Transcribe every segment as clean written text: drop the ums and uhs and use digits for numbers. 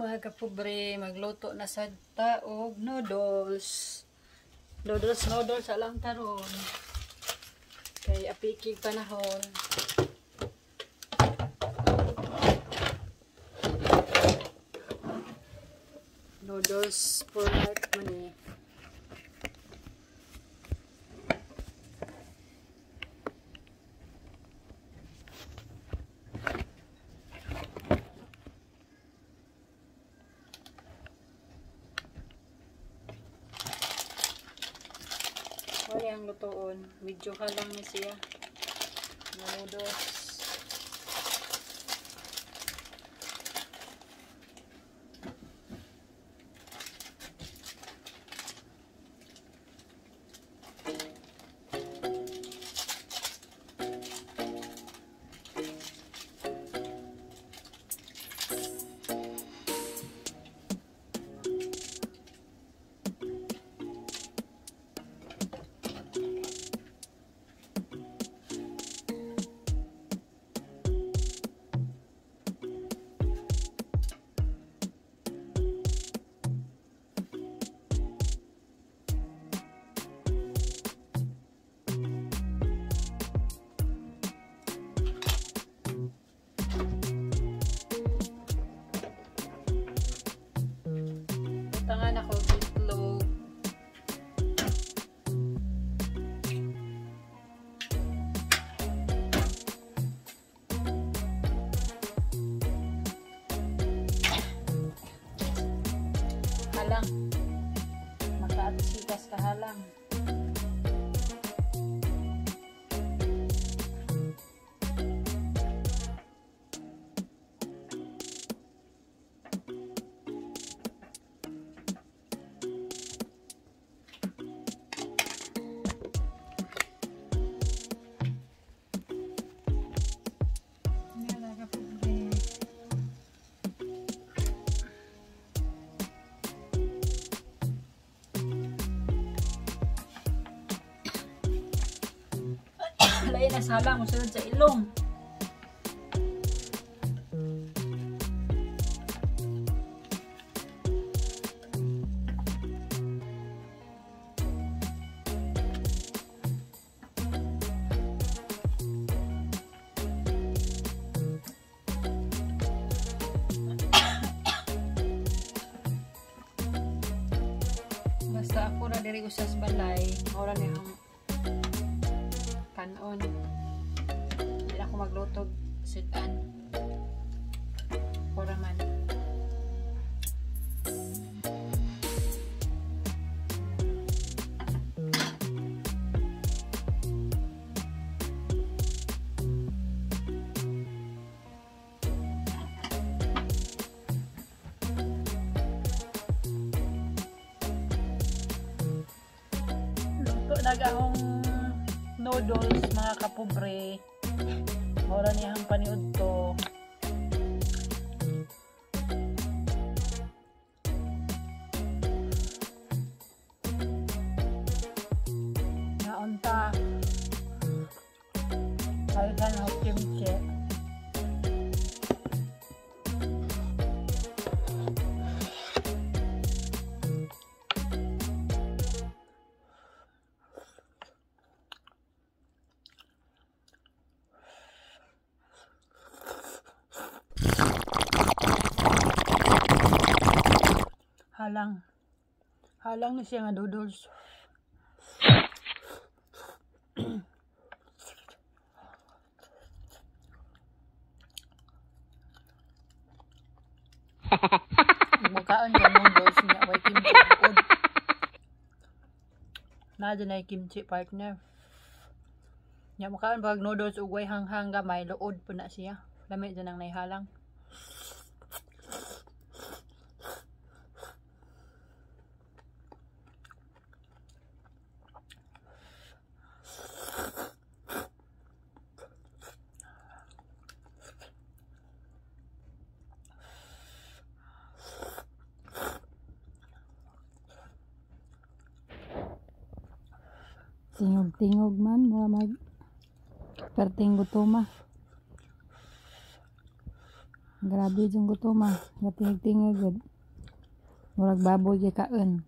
mga kapobre, magluto na sad ta og noodles. Noodles alang taron. Kay apikig panahon. Noodles for life man eh. Wala ang lutoon. Medyo ka lang na siya. Noodles. Tangan ako bitlog. Halang. Makaatisikas ka halang. Lain na salang musunod sa ilong. Basta ako na diri usas balay, ora ni ang kanon. Hindi ako maglutog sitan. Pura man. Luto nagahong noodles mga kapobre. Ora niyang paniud to. Naunta. Halkan ho kimchi. Halang na siya nga noodles. Magkaon ka noodles niya way kimchi bukod. Nada na kimchi partner. Nya makaon pag noodles ug way hanghang gamay luod po na siya. Lami din ang naihalang. Tingog-tingog man, mura mag perting gutoma. Grabe yung gutom ah. Gatingig-tingig gud. Murag baboy kay kaon.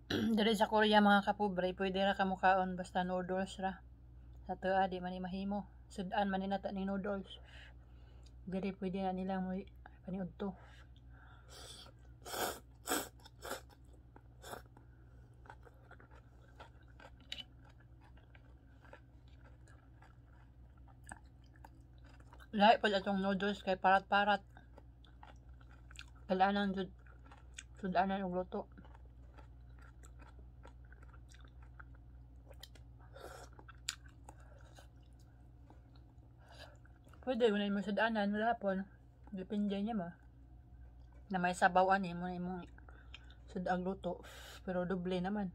Diri sa Korea mga kapobre, pwede ra kamo kaon basta noodles ra. Sa tuwa di man ni mahimo. Sudan man ni nata ning noodles. Diri pwede na nilang mo paniudto. Lahi pa atong noodles kay parat-parat. Kailangan jud sudanan og luto. Pwede mo na mo sudanan hapon. Depende niya ma. Na may sabawan mo na imong sudang luto. Pero doble naman.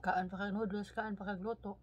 Kaan pa kag noodles, kaan pa kag luto.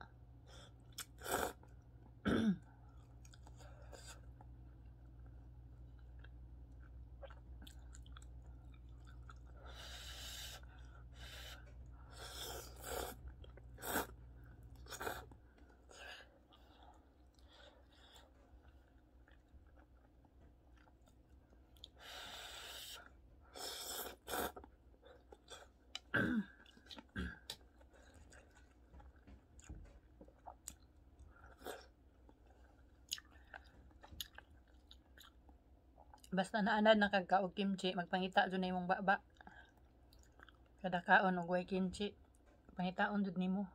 Basta naanad na kag kaog kimchi, magpangita jud na imong baba. Kada kaon og way kimchi, pangitaon jud nimo.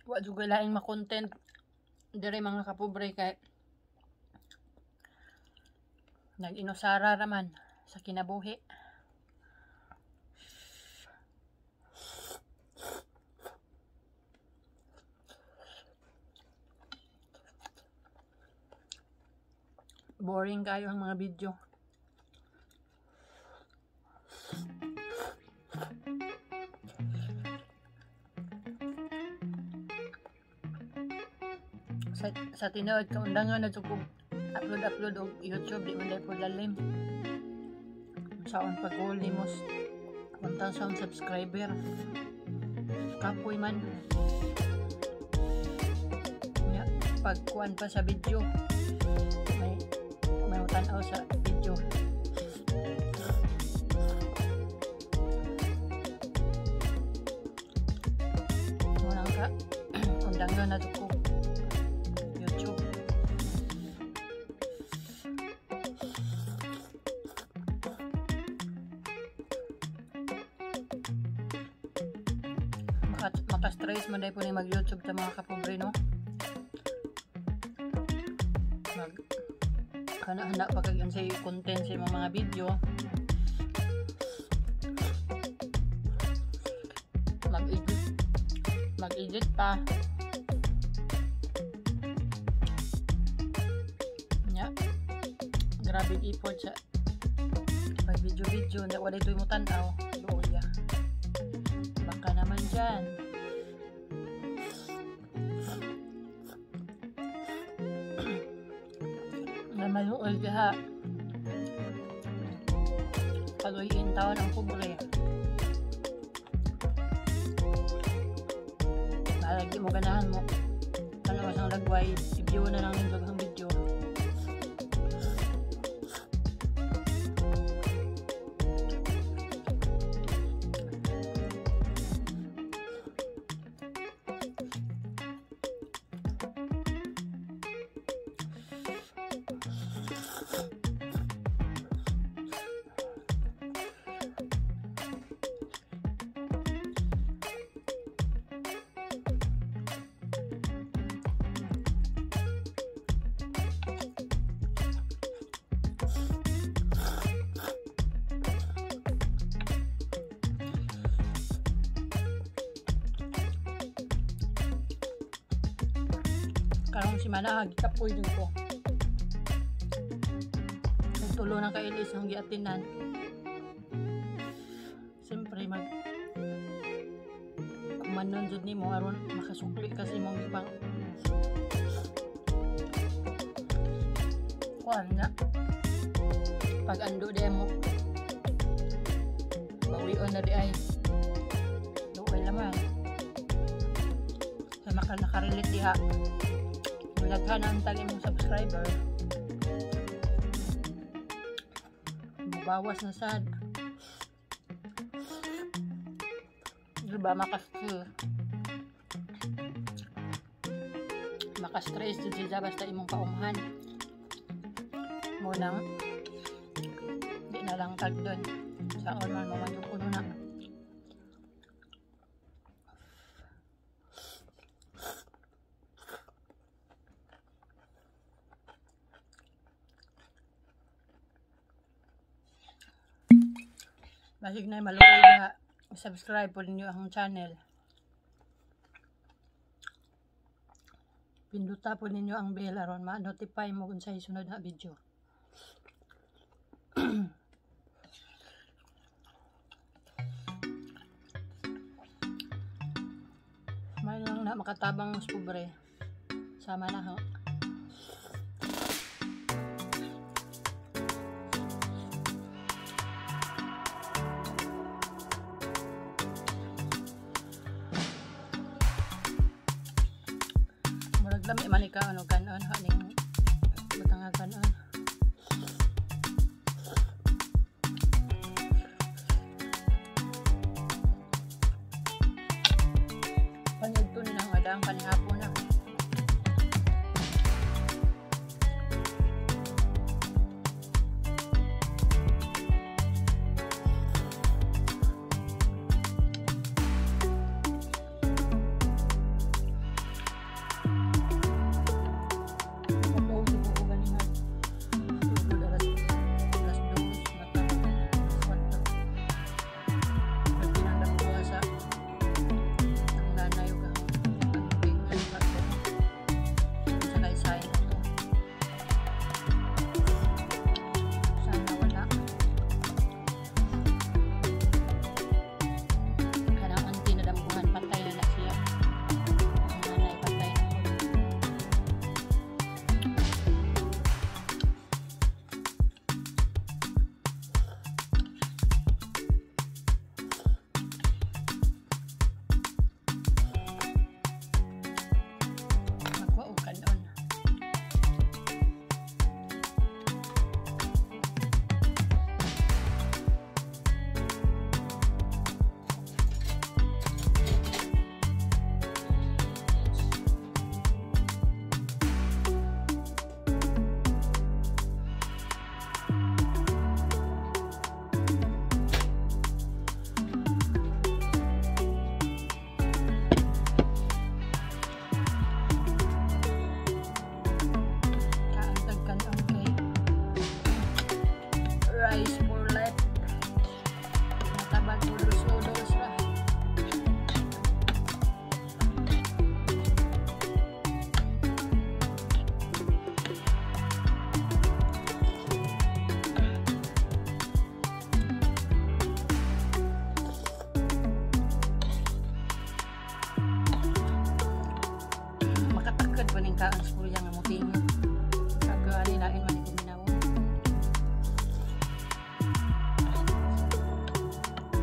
Wa jud laing ma-content dire mga kapobre kay nag-inusara raman sa kinabuhi. Boring kayo ang mga video. Sa tinuod ka undangan na jud upload og YouTube di man dai po lalim. Saon pag-goal nimo 1,000 subscriber. Kapoy man. Ya, pagkuan pa sa video. May utanaw sa video. Unang ka undangan na jud ko YouTube. Maka-stress man dahil po na mag-YouTube ta mga kapobre, no? Hana-hana pa kag sa content sa mga video. Mag-edit pa. Nya. Grabe effort sa pag video na wala ito mo tanaw. Luya. Baka naman dyan. Na maluol diha. Kaluyin taon ang pobre. Lagi mo ganahan mo. Ano masang lagway. I-view na lang yung ang video. Karong si Mana gikapoy din ko. Nagtulo na kay Elis ang giatinan. Siyempre humanon jud nimo aron makasukli kasi mong ibang kuan nga pag ando di mo bawion na di ay okay naman sa nakarelate diha naghan ang tali mong subscriber bawas na sad diba makastress dito siya basta imong kaumhan mo nang di na lang tag doon sa man mamandong kuno na basig na maluoy na subscribe po ninyo ang channel. Pinduta po ninyo ang bell aron ma-notify mo kung sa isunod na video. May lang na makatabang mas pobre. Sama na ho. Lami man ikaw ano kanon haning butang kanon panugton ng adang panihapon na kaon sa kuya nga muting kagani lain man ito minawon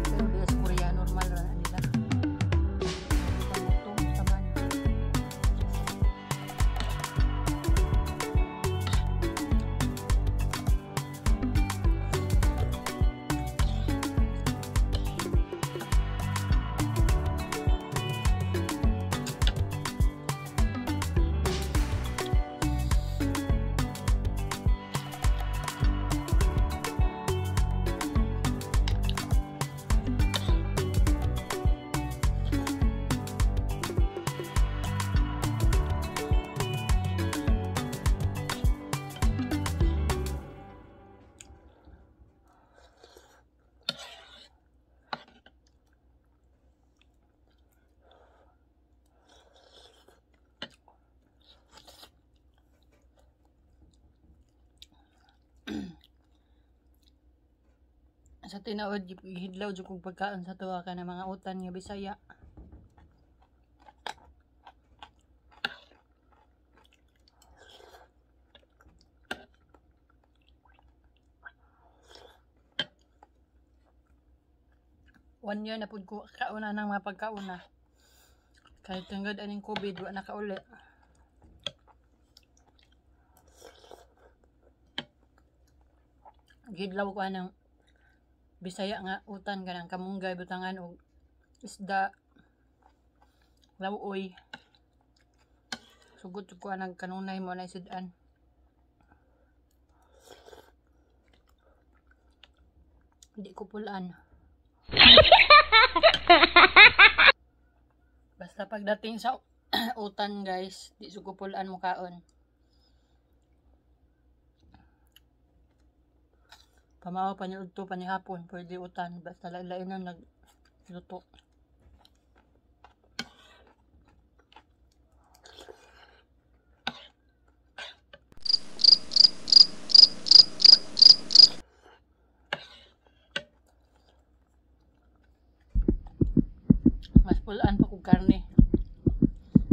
pero di sa Korea normal ra nila pamutong taban sa tinawad hidlaw jud kog pagkaon sa tuwa ka na mga utan nga Bisaya 1 year na pud ko kauna nang mga pagkauna. Kahit tungod aning COVID, wa na kauli. Gidlaw ko anang Bisaya nga utan kanang kamunggay butangan og isda, lawoy. Sugod ko anang kanunay mo na isidan. Hindi ko pulaan. Basta pagdating sa utan guys, di ko pulaan mo kaon. Pamawa pa ni udto pa ni hapon, pwede utan. Basta lain na nagluto. Mas pulaan pa kong karne.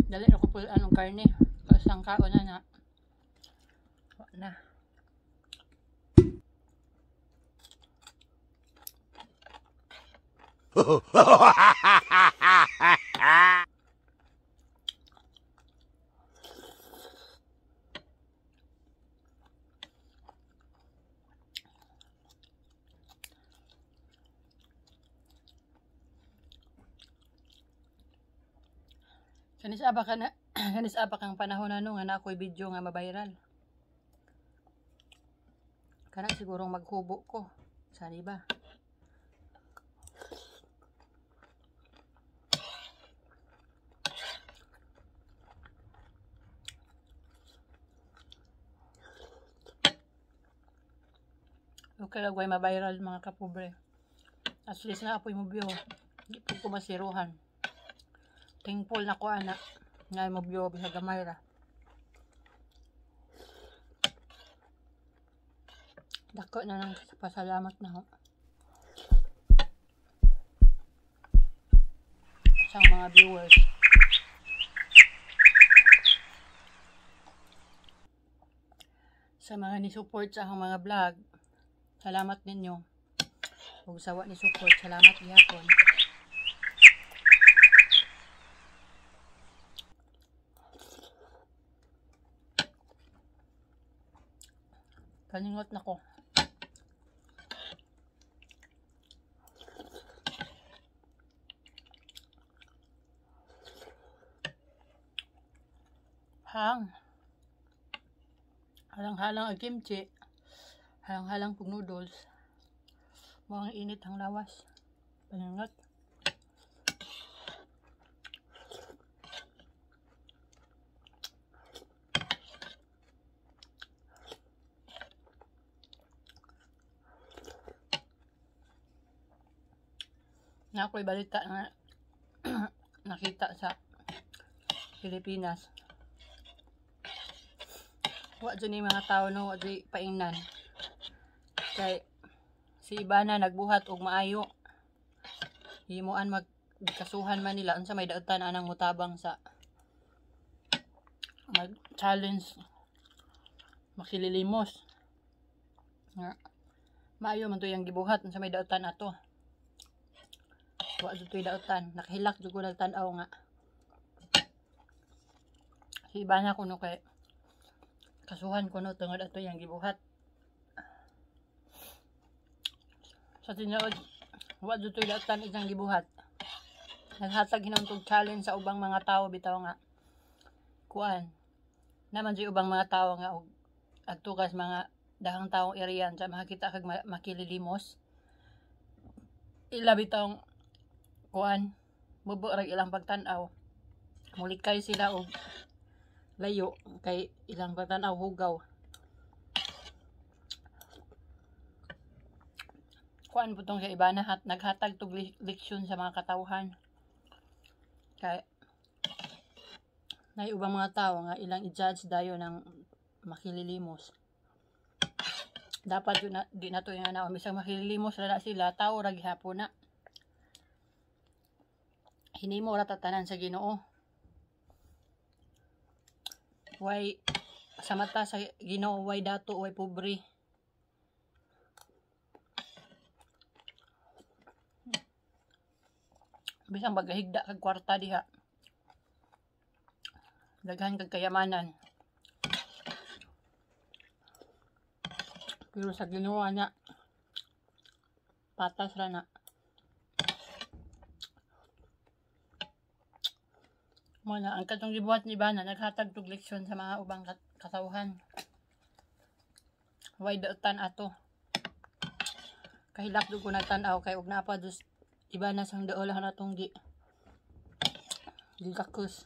Dali na ko pulaan ng karne. Kasang kaon na. Wala na. Kanis aba ka na, kanis aba kang panahon na nga na ako'y video nga mabiral. Kana sigurong maghubo ko. Sani ba? Okay lang way mabiral mga kapobre. At least na apoy mo view. Hindi po ko masiruhan. Thankful na ko anak. Nga mo view sa gamay ra. Dako na nang pasalamat na ho. Sa mga viewers. Sa mga ni-support sa akong mga vlog. Salamat ninyo. Kung sawa ni support, salamat gihapon. Kaningot na ko. Halang-halang ang kimchi. Halang-halang pag noodles. Mukhang init ang lawas. Paningot. Na ako'y balita nga nakita sa Pilipinas. Wa dyan yung mga tao no, wa dyan paingnan. Kay si Ibana nagbuhat og maayo. Himuan magkasuhan man nila unsa may dautan anang mutabang sa mag-challenge makililimos. Nga maayo man to yang gibuhat unsa may dautan ato. Wa dyan to'y dautan. Nakahilak dyan ko nagtanaw nga. Si Ibana kuno kay kasuhan kuno tungod ato yang gibuhat. Sa tinuod, wa dyan to'y dautan isang gibuhat. Naghatag hinauntog challenge sa ubang mga tao bitaw nga. Kuan. Naman dyan ubang mga tao nga og agtukas mga dahang taong iriyan sa makakita kag makililimos. Ila bitong kuan mubok ilang pagtanaw. Mulikay sila og layo kay ilang pagtanaw hugaw. Kuan putong sa Ibana naghatag tog leksyon sa mga katawhan. Kay nay ubang mga tao nga ilang i-judge dayo ng makililimos. Dapat yun na, di na to yung ana bisag makililimos na sila tao ra gihapon na. Hinimo ra tatanan sa Ginoo. Way sa mata sa Ginoo way dato way pobre. Bisang bagahigda kag kwarta diha. Daghan kag kayamanan. Pero sa Ginoo na patas ra na. Mo na ang katong gibuhat ni Ibana naghatag og leksyon sa mga ubang katawhan. Way daotan ato. Kahilak do ko nagtan-aw kay ug naa pa dus Ibana sang daol natong gigakus.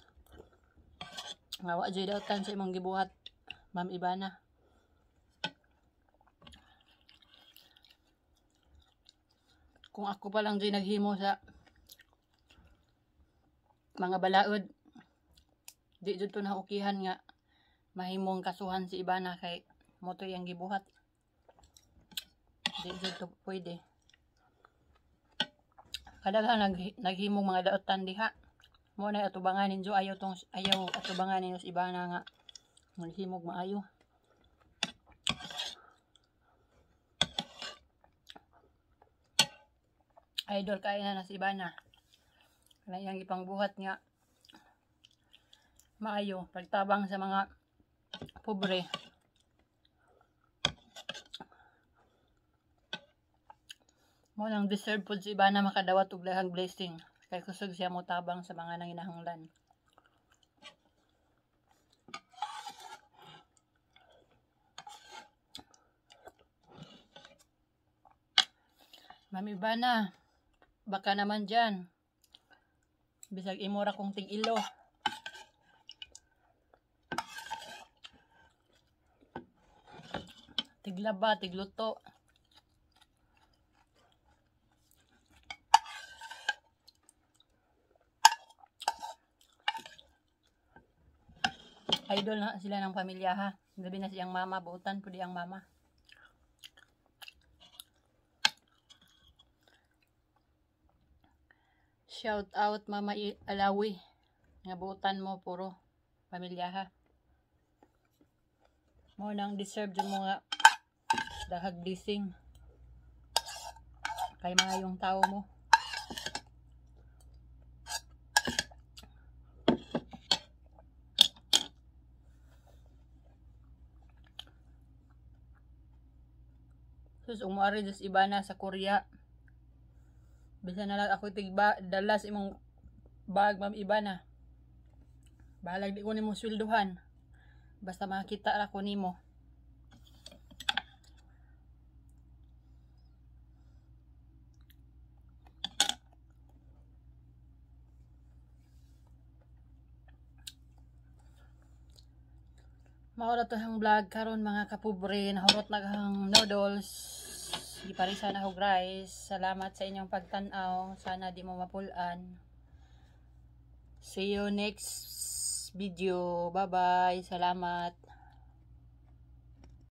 Nga wa jay daotan sa imong gibuhat, Ma'am Ibana. Kung ako pa lang jay naghimo sa mga balaod, di jud to naukihan nga mahimong kasuhan si Ibana kay moto yang gibuhat. Di jud to pwede. Kadaghan naghimong mga daotan diha. Mo na atubangan ninyo ayaw atubangan ninyo si Ibana nga maghimog maayo. Idol kay na si Ibana. Layang ipangbuhat nga maayo pagtabang sa mga pobre. Mo nang deserve pud si Ibana makadawat og dahang blessing kay kusog siya mo tabang sa mga nanginahanglan. Ma'am Ibana, baka naman dyan. Bisag imura kong tig-ilo. Tiglaba, tigluto. Idol na sila ng pamilya ha. Gabi na siyang mama, buutan po di ang mama. Shout out Mama Alawi. Nga buutan mo puro pamilya ha. Mo nang deserve yung mga dahag blessing kay mga yung tao mo. Sus, umuari dos Ibana sa Korea. Bisa na lang ako dala sa imong bag, Ma'am Ibana. Bahalag di ko nimo sweldohan. Basta makita ra ko nimo. Maura to hang vlog karon mga kapobre, nahurot na hang noodles. Giparisa na og rice. Salamat sa inyong pagtan-aw. Sana di mo mapulan. See you next video. Bye-bye. Salamat.